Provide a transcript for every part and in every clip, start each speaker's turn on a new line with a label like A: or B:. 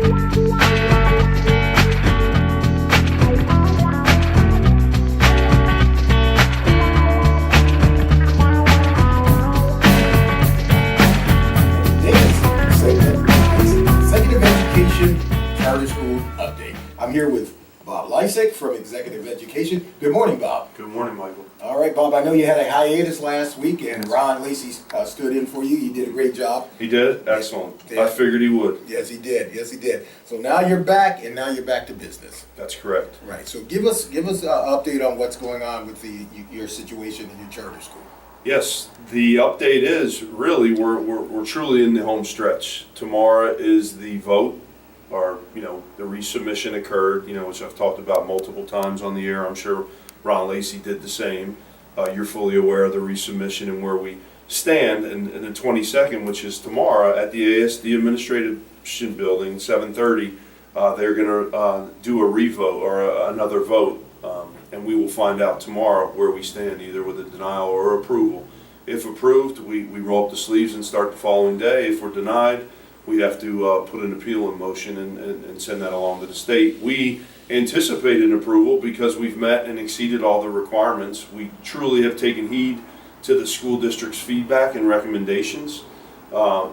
A: Executive Education Charter School Update. I'm here with Bob Lysick from Executive Education. Good morning, Bob.
B: Good morning, Michael.
A: All right, Bob, I know you had a hiatus last week, and Ron Lacey stood in for you. He did a great job.
B: He did? Excellent.
A: Yeah.
B: I figured he would.
A: Yes, he did. Yes, he did. So now you're back, and now you're back to business.
B: That's correct.
A: Right. So give us an update on what's going on with your situation in your charter school.
B: Yes, the update is really we're truly in the home stretch. Tomorrow is the vote, or the resubmission occurred, which I've talked about multiple times on the air. I'm sure Ron Lacey did the same. You're fully aware of the resubmission and where we stand. And the 22nd, which is tomorrow, at the ASD Administration Building, 7:30, they're going to do a revote or another vote. And we will find out tomorrow where we stand, either with a denial or approval. If approved, we roll up the sleeves and start the following day. If we're denied, we have to put an appeal in motion and send that along to the state. We anticipate an approval because we've met and exceeded all the requirements. We truly have taken heed to the school district's feedback and recommendations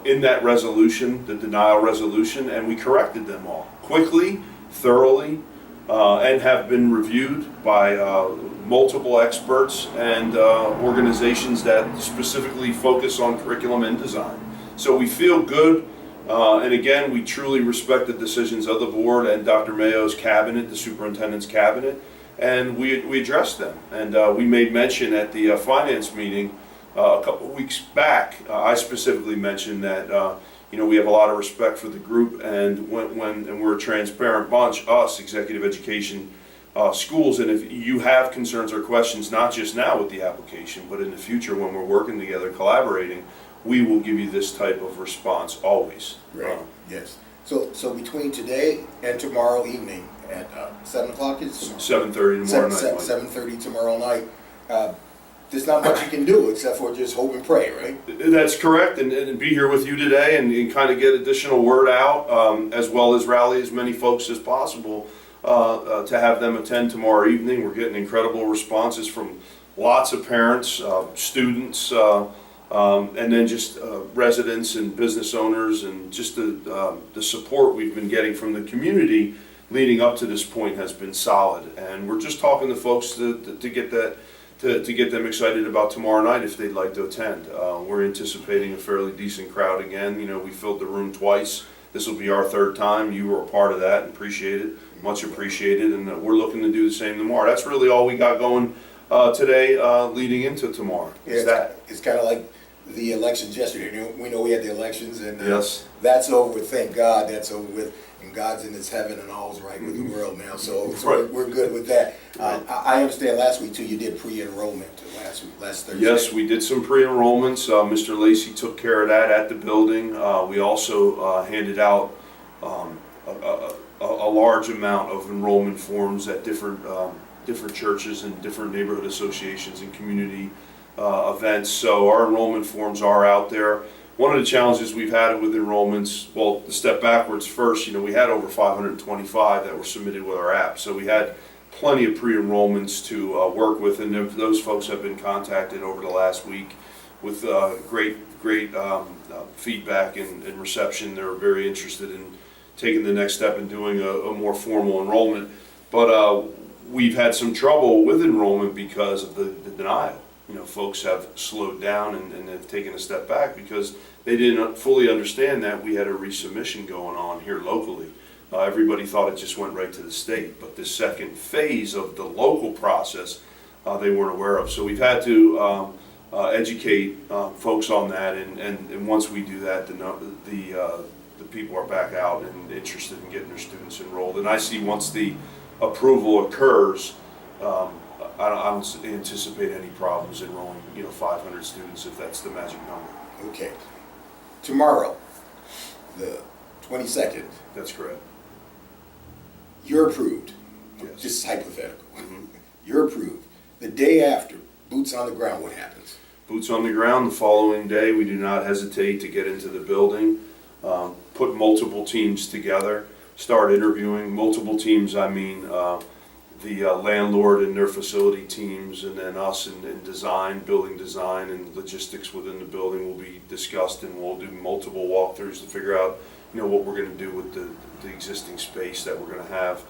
B: in that resolution, the denial resolution, and we corrected them all quickly, thoroughly, and have been reviewed by multiple experts and organizations that specifically focus on curriculum and design. So we feel good, and again, we truly respect the decisions of the board and Dr. Mayo's cabinet, the superintendent's cabinet, and we addressed them. And we made mention at the finance meeting a couple of weeks back. I specifically mentioned that we have a lot of respect for the group, and when we're a transparent bunch, us, Executive Education schools, and if you have concerns or questions, not just now with the application, but in the future when we're working together, collaborating, we will give you this type of response always.
A: Right. Yes. So between today and tomorrow evening at 7 o'clock, it's
B: 7:30 tomorrow night.
A: 7:30 tomorrow night. There's not much you can do except for just hope and pray, right?
B: That's correct, and be here with you today and kind of get additional word out, as well as rally as many folks as possible to have them attend tomorrow evening. We're getting incredible responses from lots of parents, students, and then just residents and business owners, and just the support we've been getting from the community leading up to this point has been solid. And we're just talking to folks to get that. To get them excited about tomorrow night if they'd like to attend. We're anticipating a fairly decent crowd again. We filled the room twice. This will be our third time. You were a part of that and appreciate it, much appreciated, and we're looking to do the same tomorrow. That's really all we got going today leading into tomorrow.
A: It's kind of like the elections yesterday. We know we had the elections, and
B: yes,
A: that's over with. Thank God that's over with. And God's in his heaven and all's right with the world now. So
B: right.
A: we're good with that. I understand last week too you did pre-enrollment last Thursday.
B: Yes, we did some pre-enrollments. Mr. Lacey took care of that at the building. We also handed out a large amount of enrollment forms at different churches and different neighborhood associations and community events. So our enrollment forms are out there. One of the challenges we've had with enrollments, well, to step backwards first, we had over 525 that were submitted with our app. So we had plenty of pre-enrollments to work with, and those folks have been contacted over the last week with great feedback and reception. They're very interested in taking the next step and doing a more formal enrollment. But we've had some trouble with enrollment because of the denial. Folks have slowed down and have taken a step back because they didn't fully understand that we had a resubmission going on here locally. Everybody thought it just went right to the state, but the second phase of the local process they weren't aware of. So we've had to educate folks on that, and once we do that, the people are back out and interested in getting their students enrolled. And I see once the approval occurs, I don't anticipate any problems enrolling 500 students if that's the magic number.
A: Okay. Tomorrow, the 22nd.
B: That's correct.
A: You're approved.
B: Yes.
A: Just hypothetical.
B: Mm-hmm.
A: You're approved. The day after, boots on the ground, what happens?
B: Boots on the ground the following day. We do not hesitate to get into the building, put multiple teams together. start interviewing multiple teams. I mean, the landlord and their facility teams, and then us in design, building design, and logistics within the building will be discussed, and we'll do multiple walkthroughs to figure out, what we're going to do with the existing space that we're going to have.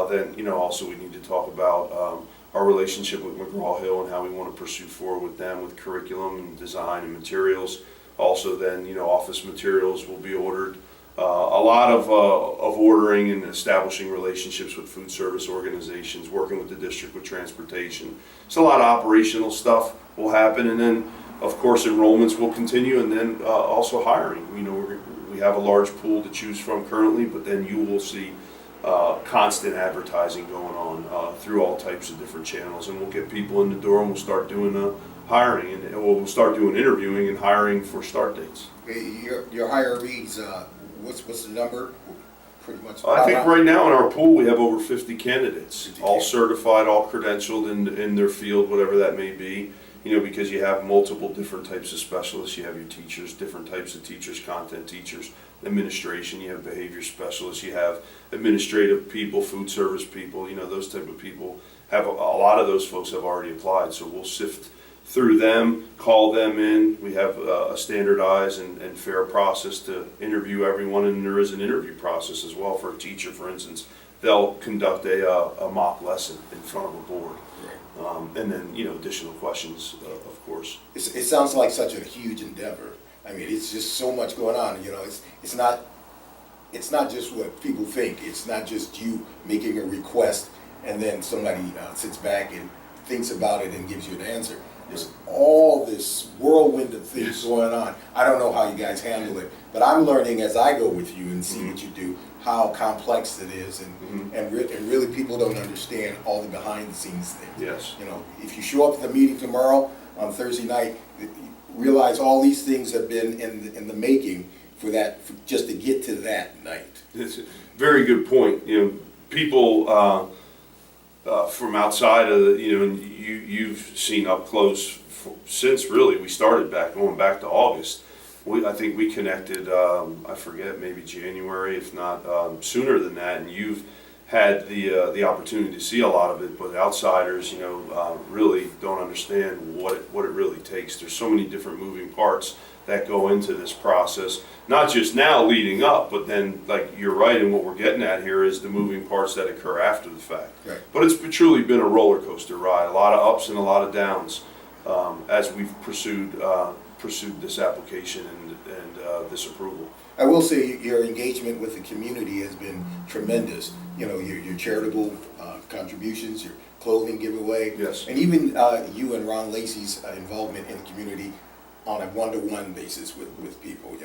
B: Then, also we need to talk about our relationship with McGraw-Hill and how we want to pursue forward with them with curriculum and design and materials. Also then, office materials will be ordered. A lot of ordering and establishing relationships with food service organizations, working with the district with transportation. So a lot of operational stuff will happen, and then of course enrollments will continue, and then also hiring. We have a large pool to choose from currently, but then you will see constant advertising going on through all types of different channels, and we'll get people in the door, and we'll start doing hiring, and we'll start doing interviewing and hiring for start dates.
A: Your hirees, what's the number? Pretty much.
B: I think right now in our pool we have over 50 candidates,
A: 50
B: all certified, all credentialed in their field, whatever that may be. Because you have multiple different types of specialists. You have your teachers, different types of teachers, content teachers, administration. You have behavior specialists. You have administrative people, food service people. Those type of people have a lot of those folks have already applied. So we'll sift through them, call them in. We have a standardized and fair process to interview everyone, and there is an interview process as well for a teacher. For instance, they'll conduct a mock lesson in front of a board. And then, additional questions, of course.
A: It sounds like such a huge endeavor. I mean, it's just so much going on. It's not just what people think. It's not just you making a request and then somebody sits back and thinks about it and gives you an answer. There's all this whirlwind of things going on. I don't know how you guys handle it, but I'm learning as I go with you and see what you do, how complex it is, and really people don't understand all the behind the scenes things.
B: Yes.
A: If you show up at the meeting tomorrow on Thursday night, realize all these things have been in the making for just to get to that night.
B: It's a very good point. People from outside of you've seen up close since really we started going back to August. I think we connected, I forget, maybe January, if not sooner than that, and you've had the opportunity to see a lot of it, but outsiders, really don't understand what it really takes. There's so many different moving parts that go into this process, not just now leading up, but then, like you're right, and what we're getting at here is the moving parts that occur after the fact.
A: Right.
B: But it's truly been a roller coaster ride, a lot of ups and a lot of downs as we've pursued this application and this approval.
A: I will say your engagement with the community has been tremendous. Your charitable contributions, your clothing giveaway,
B: Yes.
A: and even you and Ron Lacey's involvement in the community on a one-to-one basis with people.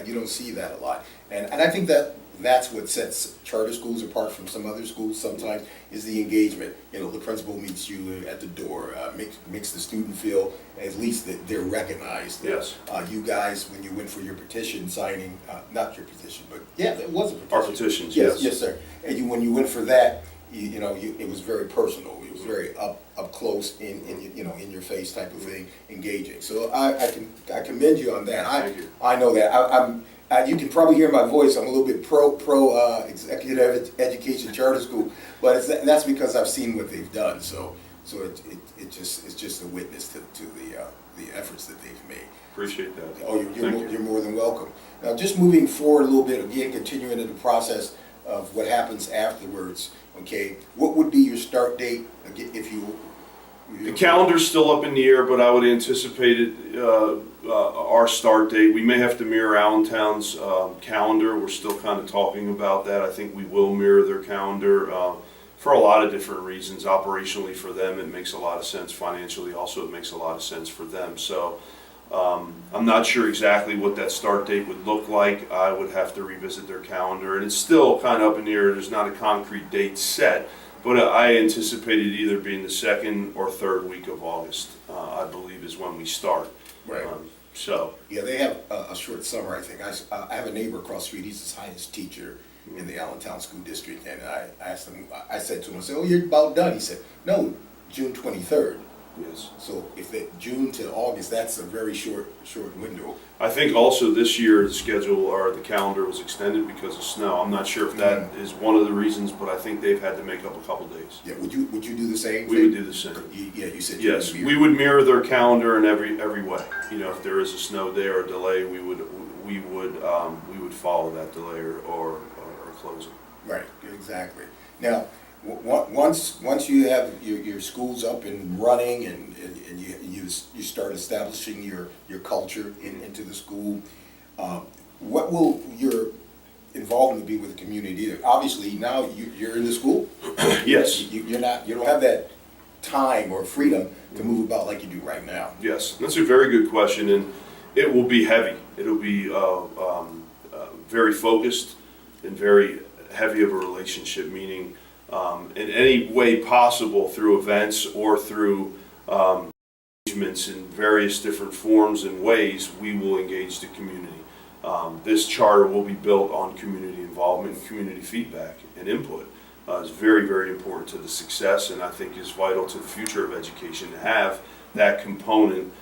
A: You don't see that a lot, and I think that's what sets charter schools apart from some other schools sometimes, is the engagement. The principal meets you at the door, makes the student feel at least that they're recognized.
B: Yes.
A: You guys, when you went for your petition signing, not your petition, but yeah, it was a petition.
B: Our petitions,
A: Yes,
B: yes.
A: yes, sir. And when you went for that, it was very personal. It was very up close, in your face type of thing, engaging. So I commend you on that.
B: Thank you.
A: I know that. You can probably hear my voice. I'm a little bit pro executive education charter school, but that's because I've seen what they've done. So it's just a witness to the efforts that they've made.
B: Appreciate that.
A: Oh,
B: Thank you.
A: you're more than welcome. Now, just moving forward a little bit, again, continuing in the process of what happens afterwards. Okay, what would be your start date if you?
B: The calendar's still up in the air, but I would anticipate our start date. We may have to mirror Allentown's calendar. We're still kind of talking about that. I think we will mirror their calendar for a lot of different reasons. Operationally for them, it makes a lot of sense. Financially also, it makes a lot of sense for them. So I'm not sure exactly what that start date would look like. I would have to revisit their calendar, and it's still kind of up in the air. There's not a concrete date set. But I anticipated either being the second or third week of August, I believe is when we start.
A: Right.
B: Yeah,
A: they have a short summer, I think. I have a neighbor across the street. He's the science teacher in the Allentown School District, and I asked him. I said to him, I said, "Oh, you're about done." He said, "No, June 23rd."
B: Yes.
A: So if they, June to August, that's a very short window.
B: I think also this year the schedule or the calendar was extended because of snow. I'm not sure if that is one of the reasons, but I think they've had to make up a couple days.
A: Yeah, would you do the same
B: We
A: thing?
B: would do the same.
A: Yeah, you said you
B: Yes,
A: would
B: we would mirror their calendar in every way. You know, if there is a snow day or a delay, we would follow that delay or closing.
A: Right, exactly. Now, once you have your schools up and running and you start establishing your culture into the school, what will your involvement be with the community? Obviously, now you're in the school.
B: Yes.
A: You don't have that time or freedom to move about like you do right now.
B: Yes, that's a very good question, and it will be heavy. It'll be very focused and very heavy of a relationship, meaning in any way possible through events or through engagements in various different forms and ways, we will engage the community. This charter will be built on community involvement and community feedback and input. It's very, very important to the success, and I think is vital to the future of education to have that component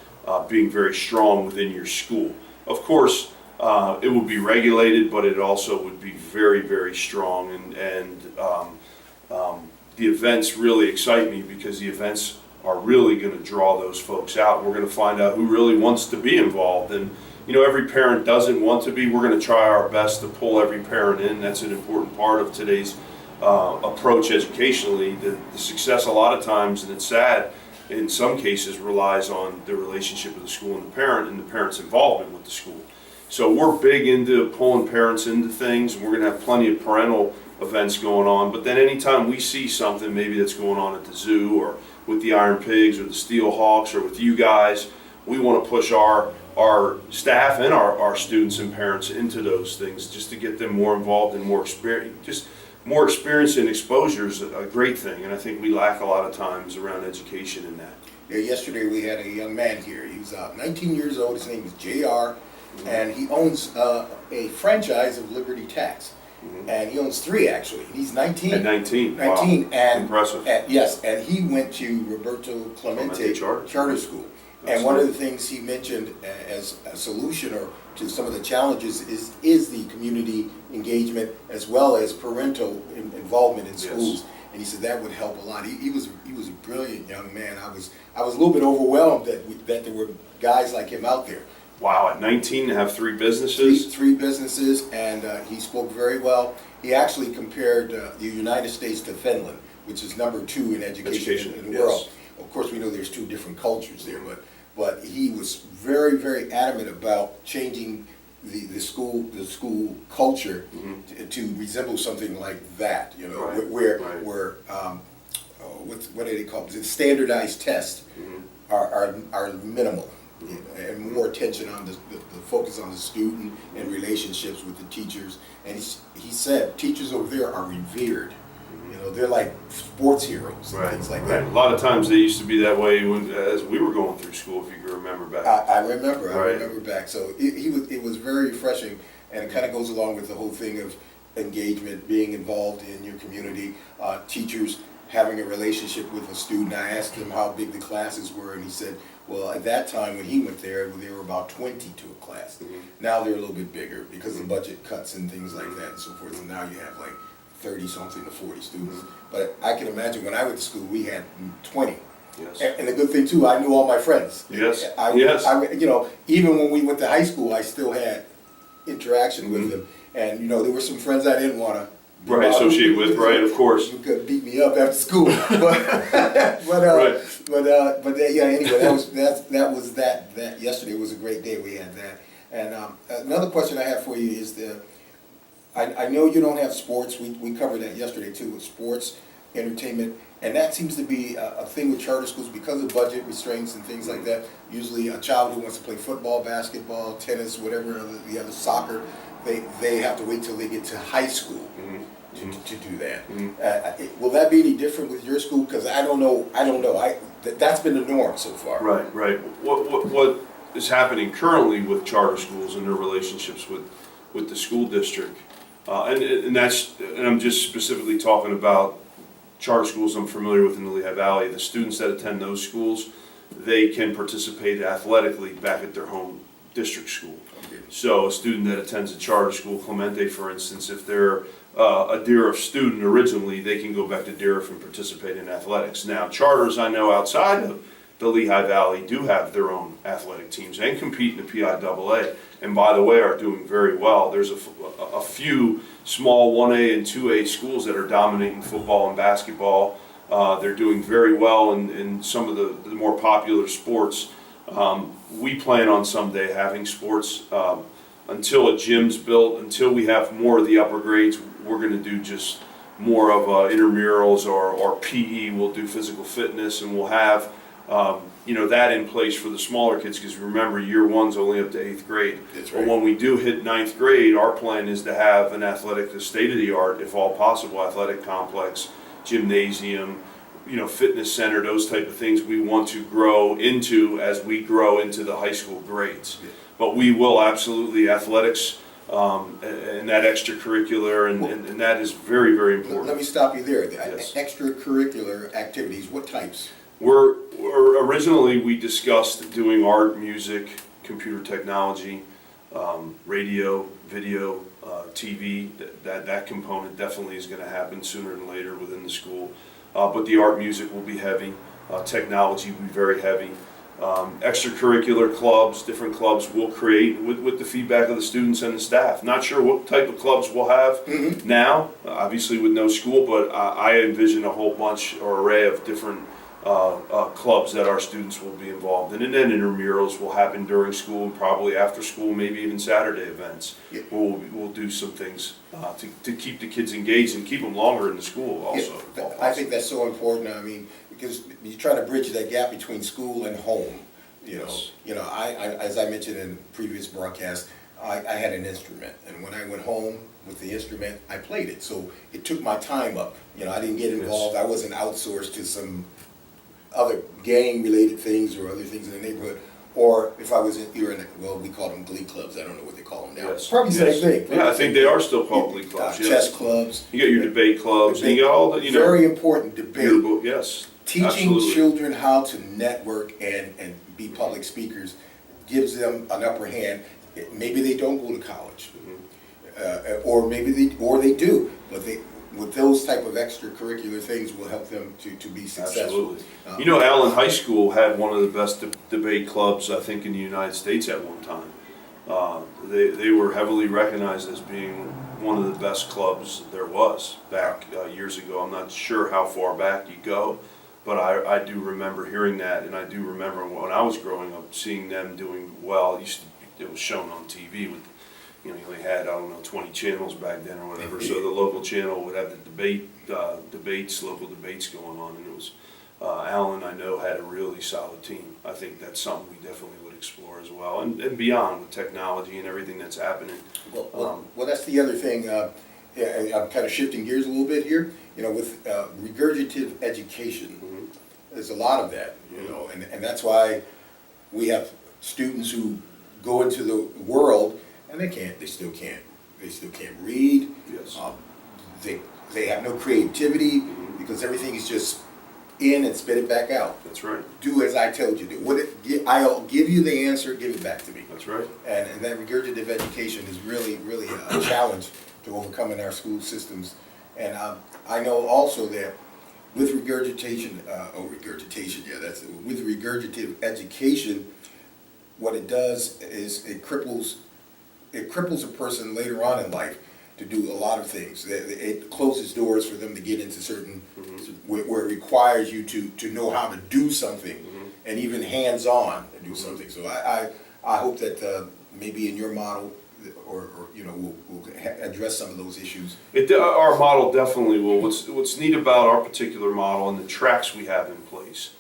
B: being very strong within your school. Of course, it would be regulated, but it also would be very, very strong, and the events really excite me because the events are really going to draw those folks out. We're going to find out who really wants to be involved, and you know, every parent doesn't want to be. We're going to try our best to pull every parent in. That's an important part of today's approach educationally. The success a lot of times, and it's sad, in some cases relies on the relationship of the school and the parent's involvement with the school. So we're big into pulling parents into things, and we're going to have plenty of parental events going on. But then anytime we see something maybe that's going on at the zoo or with the Iron Pigs or the Steel Hawks or with you guys, we want to push our staff and our students and parents into those things just to get them more involved and more experience. Just more experience and exposure is a great thing, and I think we lack a lot of times around education in that.
A: Yeah, yesterday we had a young man here. He was 19 years old. His name is JR, and he owns a franchise of Liberty Tax. And he owns 3 actually. He's 19.
B: At 19,
A: 19,
B: wow.
A: and
B: Impressive.
A: yes, and he went to Roberto Clemente Charter School.
B: That's
A: And one
B: great.
A: of the things he mentioned as a solution or to some of the challenges is the community engagement as well as parental involvement in schools.
B: Yes.
A: And he said that would help a lot. He was a brilliant young man. I was a little bit overwhelmed that there were guys like him out there.
B: Wow, at 19 to have 3 businesses?
A: Three businesses, and he spoke very well. He actually compared the United States to Finland, which is number 2 in education in the
B: yes.
A: world. Of course, we know there's 2 different cultures there, but he was very, very adamant about changing the school culture to resemble something like that. You know,
B: Right,
A: where
B: right.
A: what do they call it? The standardized tests are minimal. And more attention on the focus on the student and relationships with the teachers. And he said teachers over there are revered. You know, they're like sports heroes and things like that.
B: A lot of times they used to be that way as we were going through school, if you can remember back.
A: I remember. I
B: Right.
A: remember back. So it was very refreshing, and it kind of goes along with the whole thing of engagement, being involved in your community, teachers having a relationship with a student. I asked him how big the classes were, and he said, well, at that time when he went there were about 20 to a class. Now they're a little bit bigger because of budget cuts and things like that and so forth. And now you have like 30-something to 40 students. But I can imagine when I went to school, we had 20.
B: Yes.
A: And the good thing too, I knew all my friends.
B: Yes.
A: Yes. You know, even when we went to high school, I still had interaction with them. And you know, there were some friends I didn't want to
B: associate with, right, of course.
A: You could beat me up after school, but yeah. Anyway, that yesterday was a great day. We had that, and another question I have for you is I know you don't have sports. We covered that yesterday too, with sports, entertainment, and that seems to be a thing with charter schools because of budget restraints and things like that. Usually, a child who wants to play football, basketball, tennis, whatever the other soccer, they have to wait till they get to high school. To do that. Will that be any different with your school? Because I don't know. That's been the norm so far.
B: Right. What is happening currently with charter schools and their relationships with the school district, and I'm just specifically talking about charter schools I'm familiar with in the Lehigh Valley. The students that attend those schools they can participate athletically back at their home district school.
A: Okay.
B: So a student that attends a charter school, Clemente for instance, if they're a Deer student originally, they can go back to Deer and participate in athletics. Now, charters I know outside of the Lehigh Valley do have their own athletic teams and compete in the PIAA, and by the way are doing very well. There's a few small 1A and 2A schools that are dominating football and basketball. They're doing very well in some of the more popular sports. We plan on someday having sports until a gym's built, until we have more of the upper grades. We're going to do just more of intramurals or PE. We'll do physical fitness, and we'll have that in place for the smaller kids, because remember, year one's only up to 8th grade.
A: That's
B: But
A: right.
B: when we do hit 9th grade, our plan is to have an athletic, state-of-the-art, if all possible, athletic complex, gymnasium, fitness center, those type of things we want to grow into as we grow into the high school grades.
A: Yeah.
B: But we will absolutely, athletics and that extracurricular, and that is very, very important.
A: Let me stop you there. The
B: Yes.
A: extracurricular activities, what types?
B: We're originally we discussed doing art, music, computer technology, radio, video, TV. That component definitely is going to happen sooner than later within the school. But the art, music will be heavy. Technology will be very heavy. Extracurricular clubs, different clubs we'll create with the feedback of the students and the staff. Not sure what type of clubs we'll have now, obviously with no school, but I envision a whole bunch or array of different clubs that our students will be involved in. And then intramurals will happen during school and probably after school, maybe even Saturday events.
A: Yeah.
B: We'll do some things to keep the kids engaged and keep them longer in the school also.
A: Yeah, I think that's so important. I mean, because you're trying to bridge that gap between school and home.
B: Yes.
A: I as I mentioned in the previous broadcast, I had an instrument, and when I went home with the instrument, I played it. So it took my time up. I didn't get involved. I wasn't outsourced to some other gang-related things or other things in the neighborhood. Or if I was we call them glee clubs. I don't know what they call them now.
B: Yes.
A: Probably the
B: Yes.
A: same thing.
B: Yeah, I think they are still called glee clubs. Yes.
A: Chess clubs.
B: You got your debate clubs, and you got all the,
A: Very important debate.
B: yearbook, yes.
A: Teaching
B: Absolutely.
A: children how to network and be public speakers gives them an upper hand. Maybe they don't go to college, or maybe they do, but with those type of extracurricular things will help them to be successful.
B: Absolutely. Allen High School had one of the best debate clubs, I think, in the United States at one time. They were heavily recognized as being one of the best clubs there was back years ago. I'm not sure how far back you go, but I do remember hearing that, and I do remember when I was growing up seeing them doing well. It was shown on TV with, you only had, 20 channels back then or whatever, so the local channel would have the local debates going on, and it was, Allen, I know, had a really solid team. I think that's something we definitely would explore as well, and beyond with technology and everything that's happening.
A: Well, that's the other thing. I'm kind of shifting gears a little bit here. With regurgitative education, there's a lot of that. And that's why we have students who go into the world and they still can't read.
B: Yes.
A: They have no creativity because everything is just in and spit it back out.
B: That's right.
A: Do as I told you to. I'll give you the answer, give it back to me.
B: That's right.
A: And that regurgitative education is really, really a challenge to overcome in our school systems. And I know also that with regurgitation, with regurgitative education, what it does is it cripples a person later on in life to do a lot of things. It closes doors for them to get into certain, where it requires you to know how to do something, and even hands-on to do something. So I hope that maybe in your model, or we'll address some of those issues.
B: Our model definitely will. What's neat about our particular model and the tracks we have in place,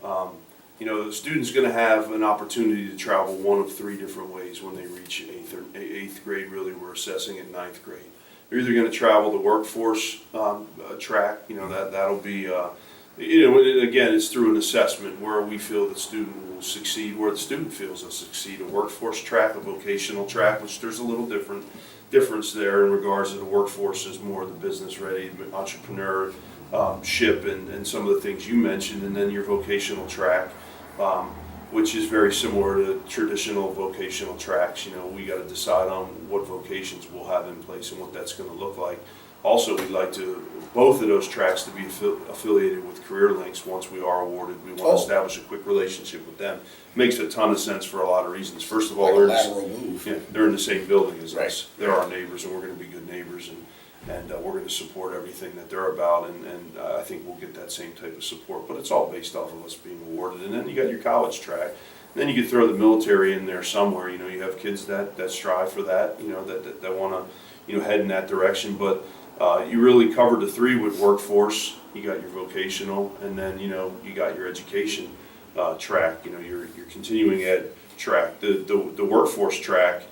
B: the student's going to have an opportunity to travel one of three different ways when they reach eighth grade. Really, we're assessing at 9th grade. They're either going to travel the workforce track. That'll be. Again, it's through an assessment where we feel the student will succeed, where the student feels they'll succeed. A workforce track, a vocational track, which there's a little difference there in regards to the workforce is more the business ready, entrepreneurship, and some of the things you mentioned, and then your vocational track which is very similar to traditional vocational tracks. We got to decide on what vocations we'll have in place and what that's going to look like. Also, we'd like both of those tracks to be affiliated with Career Links once we are awarded. We want to establish a quick relationship with them. Makes a ton of sense for a lot of reasons. First of all,
A: Like a lateral move.
B: they're in the same building as
A: Right.
B: us. They're our neighbors, and we're going to be good neighbors, and we're going to support everything that they're about, and I think we'll get that same type of support. But it's all based off of us being awarded. And then you got your college track. And then you could throw the military in there somewhere. You have kids that strive for that, that want to, head in that direction. But you really covered the three with workforce. You got your vocational, and then, you got your education track, your continuing ed track. The workforce track,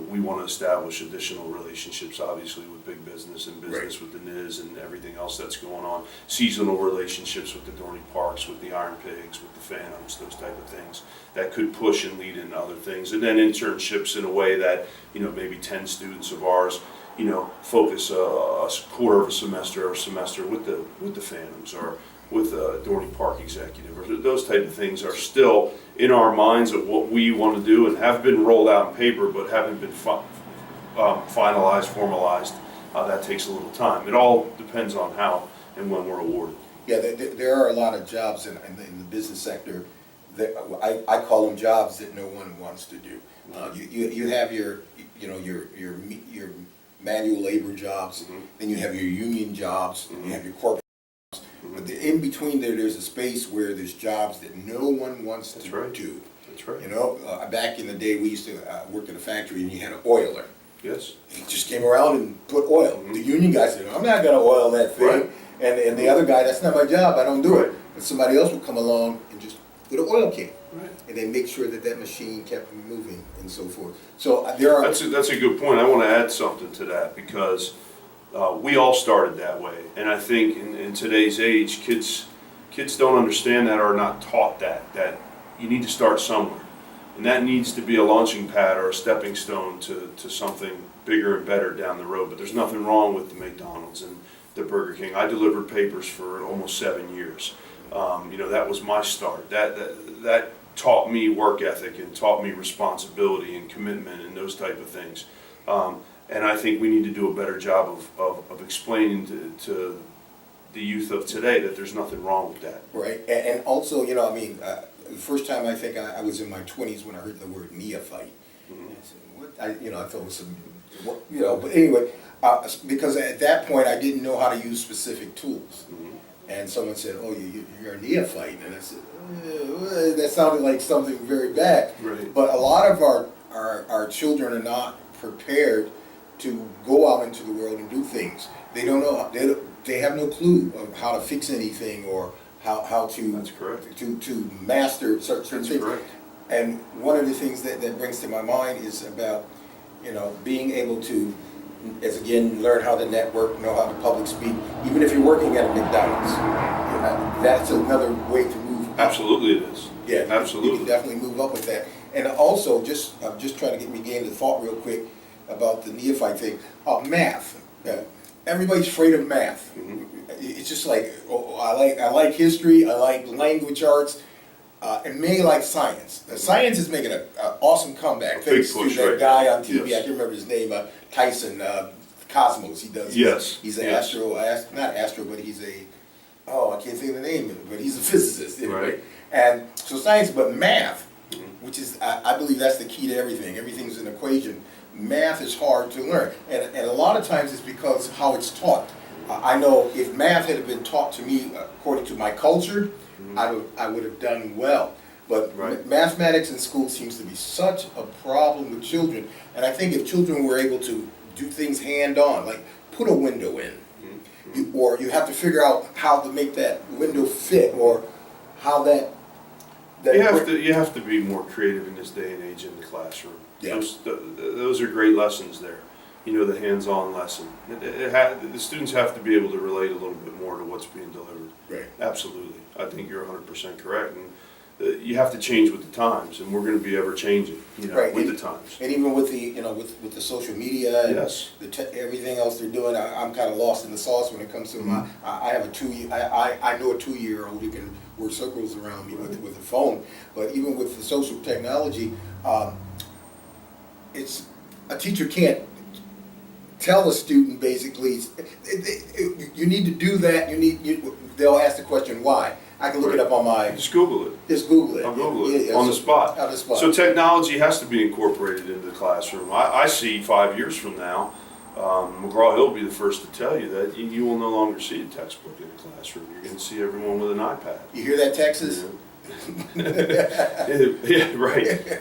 B: we want to establish additional relationships, obviously, with big business and business with the NIS and everything else that's going on. Seasonal relationships with the Dorney Parks, with the Iron Pigs, with the Phantoms, those type of things that could push and lead into other things. And then internships in a way that, maybe 10 students of ours, focus a quarter of a semester or semester with the Phantoms or with a Dorney Park executive, or those type of things are still in our minds of what we want to do and have been rolled out in paper but haven't been finalized, formalized. That takes a little time. It all depends on how and when we're awarded.
A: Yeah, there are a lot of jobs in the business sector that I call them jobs that no one wants to do. You have your manual labor jobs, then you have your union jobs, you have your corporate jobs. But in between there's a space where there's jobs that no one wants to do.
B: That's right.
A: Back in the day, we used to work at a factory and you had an oiler.
B: Yes.
A: He just came around and put oil. The union guy said, I'm not going to oil that thing.
B: Right.
A: And the other guy, that's not my job, I don't do it. But somebody else would come along and just put an oil can.
B: Right.
A: And then make sure that machine kept moving and so forth. So there are...
B: That's a good point. I want to add something to that because we all started that way. And I think in today's age, kids don't understand that or are not taught that you need to start somewhere. And that needs to be a launching pad or a stepping stone to something bigger and better down the road. But there's nothing wrong with the McDonald's and the Burger King. I delivered papers for almost 7 years. That was my start. That taught me work ethic and taught me responsibility and commitment and those type of things. And I think we need to do a better job of explaining to the youth of today that there's nothing wrong with that.
A: Right, and also, the first time I think I was in my 20s when I heard the word neophyte. And I said, what? I thought it was some, but anyway, because at that point I didn't know how to use specific tools. And someone said, oh, you're a neophyte. And I said, that sounded like something very bad.
B: Right.
A: But a lot of our children are not prepared to go out into the world and do things. They don't know, they have no clue of how to fix anything or how to...
B: That's correct.
A: To master certain things.
B: Correct.
A: And one of the things that brings to my mind is about, being able to, as again, learn how to network, know how to public speak, even if you're working at a McDonald's. That's another way to move up.
B: Absolutely it is.
A: Yeah,
B: absolutely.
A: You can definitely move up with that. And also, I'm just trying to get me gain the thought real quick about the neophyte thing. Math. Everybody's afraid of math. It's just like, I like history, I like language arts, and many like science. Science is making an awesome comeback. Thanks to that guy on TV, I can't remember his name, Tyson, Cosmos, he does.
B: Yes.
A: He's an not astro, but he's I can't think of the name, but he's a physicist anyway.
B: Right.
A: And so science, but math, which is, I believe that's the key to everything. Everything's an equation. Math is hard to learn. And a lot of times it's because how it's taught. I know if math had been taught to me according to my culture, I would have done well. But mathematics in school seems to be such a problem with children. And I think if children were able to do things hand-on, like put a window in, or you have to figure out how to make that window fit, or how that
B: you have to be more creative in this day and age in the classroom.
A: Yeah.
B: Those are great lessons there. The hands-on lesson. The students have to be able to relate a little bit more to what's being delivered.
A: Right.
B: Absolutely. I think you're 100% correct. And you have to change with the times, and we're going to be ever changing,
A: Right.
B: with the times.
A: And even with the, with the social media and
B: Yes.
A: everything else they're doing, I'm kind of lost in the sauce when it comes to I have a 2-year, I know a 2-year-old who can work circles around me with the phone, but even with the social technology, it's, a teacher can't tell a student basically, you need to do that, they'll ask the question, why? I can look it up on my,
B: Just Google it.
A: just Google it.
B: I'll Google it
A: Yeah,
B: on the
A: so-
B: spot.
A: On the spot.
B: So technology has to be incorporated into the classroom. I see 5 years from now, McGraw-Hill will be the first to tell you that you will no longer see a textbook in a classroom. You're going to see everyone with an iPad.
A: You hear that, Texas?
B: Yeah,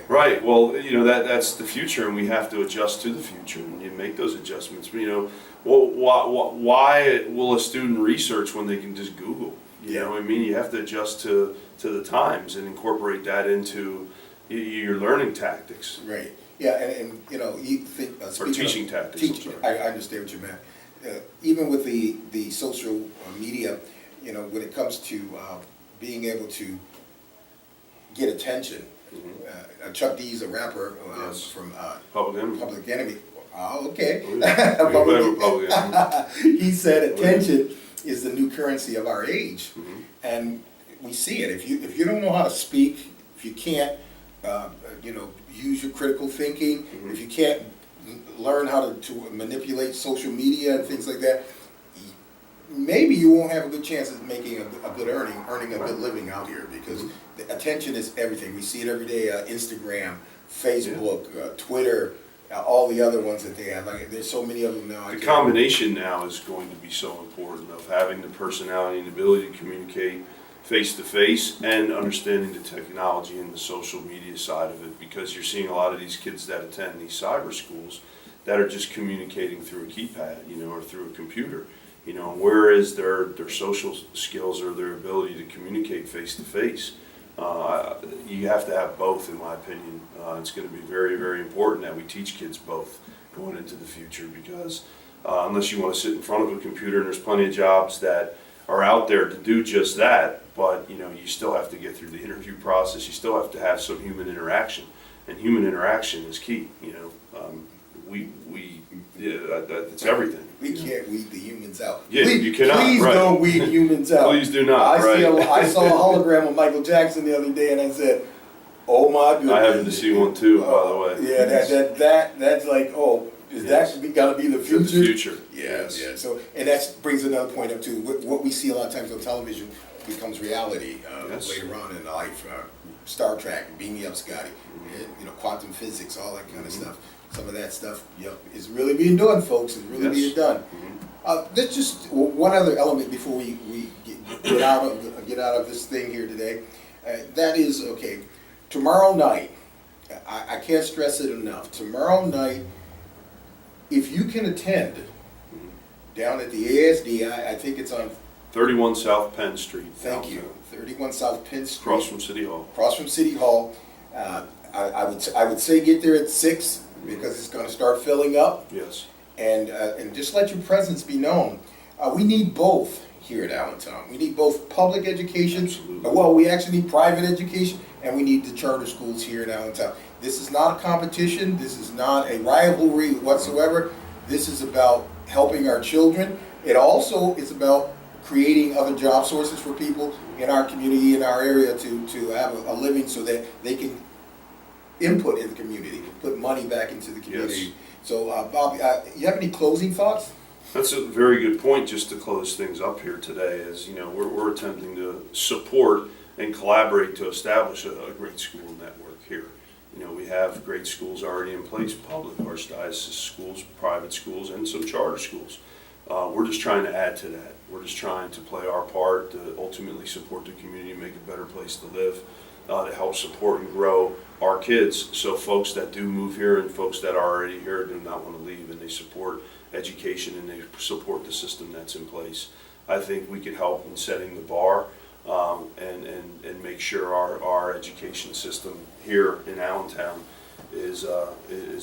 B: right. Well, that's the future, and we have to adjust to the future, and you make those adjustments. Well, why will a student research when they can just Google? You know what I mean? You have to adjust to the times and incorporate that into your learning tactics.
A: Right, yeah, and you think.
B: Or teaching tactics, I'm sorry.
A: I understand what you meant. Even with the social media, when it comes to being able to get attention, Chuck D's a rapper
B: Yes.
A: from
B: Public Enemy.
A: Public Enemy. Oh, okay.
B: We go play with Public Enemy.
A: He said attention is the new currency of our age,
B: Mhm.
A: and we see it. If you don't know how to speak, if you can't, use your critical thinking, if you can't learn how to manipulate social media and things like that, maybe you won't have a good chance of making a good earning a good living out here, because the attention is everything. We see it every day. Instagram, Facebook, Twitter. All the other ones that they have, there's so many of them now.
B: The combination now is going to be so important of having the personality and the ability to communicate face to face and understanding the technology and the social media side of it, because you're seeing a lot of these kids that attend these cyber schools that are just communicating through a keypad, or through a computer, whereas their social skills or their ability to communicate face to face. You have to have both, in my opinion. It's going to be very, very important that we teach kids both going into the future, because unless you want to sit in front of a computer, and there's plenty of jobs that are out there to do just that, but you still have to get through the interview process. You still have to have some human interaction, and human interaction is key. That's everything.
A: We can't weed the humans out.
B: Yeah,
A: please,
B: you cannot,
A: Please
B: right.
A: don't weed humans out.
B: Please do not, right.
A: I saw a hologram of Michael Jackson the other day, and I said, "Oh my goodness!"
B: I happened to see one too, by the way.
A: Yeah, that's like, is
B: Yes.
A: that gonna be the
B: It's
A: future?
B: the future.
A: Yes, yeah. So, and that brings another point up too. What we see a lot of times on television becomes reality
B: Yes.
A: later on in life. Star Trek, Beam Me Up, Scotty. Quantum physics, all that kind of stuff. Some of that stuff, is really being done, folks. It's really
B: Yes.
A: being done. There's just one other element before we get out of this thing here today. That is, okay, tomorrow night, I can't stress it enough. Tomorrow night, if you can attend down at the ASD, I think it's on,
B: 31 South Penn Street.
A: thank you, 31 South Penn Street.
B: Across from City Hall.
A: Across from City Hall. I would say get there at 6, because it's gonna start filling up.
B: Yes.
A: And just let your presence be known. We need both here at Allentown. We need both public education.
B: Absolutely.
A: Well, we actually need private education, and we need the charter schools here in Allentown. This is not a competition. This is not a rivalry whatsoever. This is about helping our children. It also is about creating other job sources for people in our community, in our area, to have a living, so that they can input in the community, put money back into the community.
B: Yes.
A: So, Bob, you have any closing thoughts?
B: That's a very good point, just to close things up here today, is, we're attempting to support and collaborate to establish a great school network here. We have great schools already in place, public, archdiocese schools, private schools, and some charter schools. We're just trying to add to that. We're just trying to play our part to ultimately support the community, make a better place to live, to help support and grow our kids, so folks that do move here and folks that are already here do not want to leave, and they support education and they support the system that's in place. I think we could help in setting the bar, and make sure our education system here in Allentown is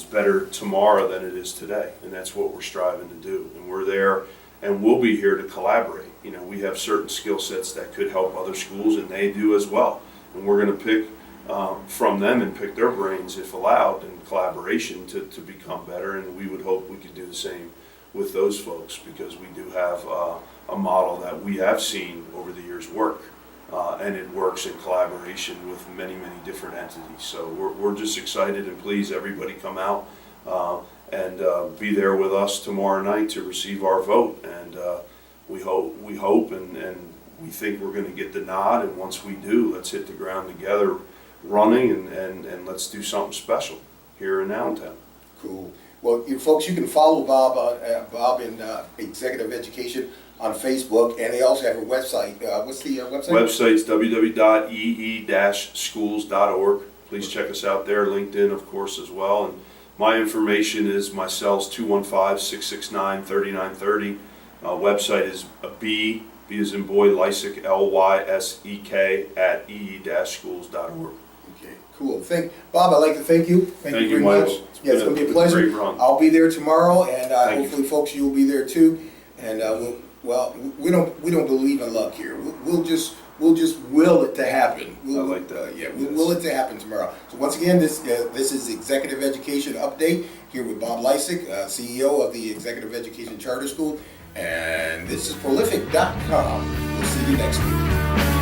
B: better tomorrow than it is today, and that's what we're striving to do. And we're there, and we'll be here to collaborate. We have certain skill sets that could help other schools, and they do as well. and we're going to pick from them and pick their brains, if allowed, in collaboration to become better. And we would hope we could do the same with those folks, because we do have a model that we have seen over the years work. And it works in collaboration with many, many different entities. So we're just excited and pleased everybody come out and be there with us tomorrow night to receive our vote. And we hope and we think we're going to get the nod. And once we do, let's hit the ground together running and let's do something special here in Allentown.
A: Cool. Well, you folks, you can follow Bob in Executive Education on Facebook, and they also have a website. What's the website?
B: Website's www.ee-schools.org. Please check us out there. LinkedIn, of course, as well. And my information is my cell's 215-669-3930. Website is B as in boy, Lysek, Lysek at ee-schools.org.
A: Okay, cool. Bob, I'd like to thank you. Thank you very much. Yeah, it's going to be a pleasure.
B: Great run.
A: I'll be there tomorrow, and
B: Thank
A: hopefully,
B: you.
A: folks, you'll be there too. And we don't believe in luck here. We'll just will it to happen.
B: I like that.
A: We'll will it to happen tomorrow. So once again, this is Executive Education Update here with Bob Lysek, CEO of the Executive Education Charter School, and this is Prolific.com. We'll see you next week.